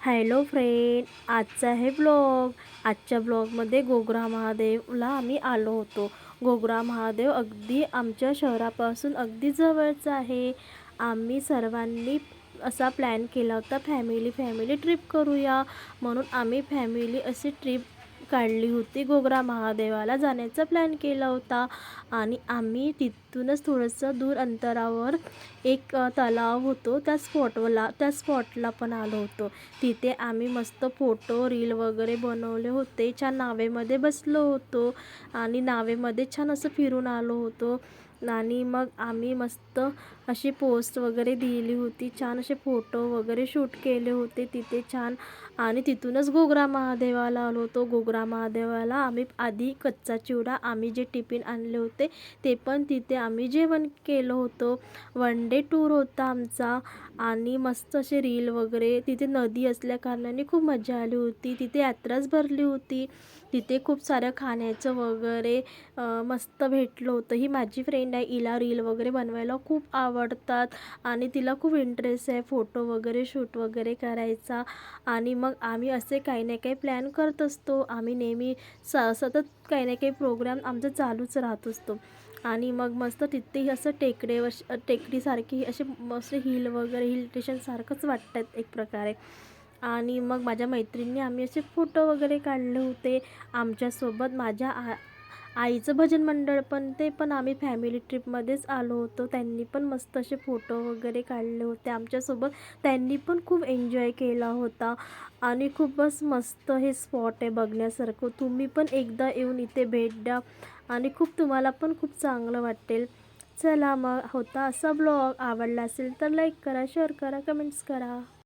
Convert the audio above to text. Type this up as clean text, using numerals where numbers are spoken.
Hello friend, आजचा आहे blog. आजच्या ब्लॉगमध्ये गोगरा महादेवला आम्ही आलो होतो. गोगरा महादेव अगदी आमच्या शहरापासून अगदी जवळच आहे. आम्ही सर्वांनी असा प्लॅन केला होता, फॅमिली ट्रिप करूया म्हणून आम्ही फॅमिली अशी ट्रिप काढली होती. गोगरा महादेवाला जाण्याचा प्लॅन केला होता आणि आम्ही तिथूनच थोडंसं दूर अंतरावर एक तलाव होतो, त्या स्पॉटला पण आलो होतो. तिथे आम्ही मस्त फोटो रील वगैरे बनवले होते. छान नावेमध्ये बसलो होतो आणि नावेमध्ये छान असं फिरून आलो होतो आणि मग आम्ही मस्त अशी पोस्ट वगैरे दिली होती. छान असे फोटो वगैरे शूट केले होते तिथे छान. आणि तिथूनच गोगरा महादेवाला आलो होतो. गोगरा महादेवाला आम्ही आधी कच्चा चिवडा, आम्ही जे टिफिन आणले होते ते पण तिथे आम्ही जेवण केलं होतं. वन डे टूर होता आमचा आणि मस्त असे रील वगैरे. तिथे नदी असल्या कारणाने खूप मजा आली होती. तिथे यात्राच भरली होती. तिथे खूप सारं खाण्याचं वगैरे मस्त भेटलं होतं. ही माझी फ्रेंड आहे, हिला रील वगैरे बनवायला खूप आवडतात आणि तिला खूप इंटरेस्ट आहे फोटो वगैरे शूट वगैरे करायचा. आणि मग आम्ही असे काही ना काही प्लॅन करत असतो. आम्ही नेहमी सतत काही ना काही प्रोग्राम आमचा चालूच राहत असतो. आणि मग मस्त तिथे असं टेकडीसारखी असे मस्त हिल वगैरे हिल स्टेशनसारखंच वाटतात एक प्रकारे. आणि मग माझ्या मैत्रिणींनी आम्ही असे फोटो वगैरे काढले होते आमच्यासोबत. माझ्या आईचं भजन मंडळ पण, ते पण आम्ही फॅमिली ट्रिपमध्येच आलो होतो. त्यांनी पण मस्त असे फोटो वगैरे काढले होते आमच्यासोबत. त्यांनी पण खूप एन्जॉय केला होता आणि खूपच मस्त हे स्पॉट आहे बघण्यासारखं. तुम्ही पण एकदा येऊन इथे भेट द्या आणि तुम्हाला पण खूप चांगलं वाटेल. चला मग, होता असा ब्लॉग. आवडला असेल तर लाईक करा, शेअर करा, कमेंट्स करा.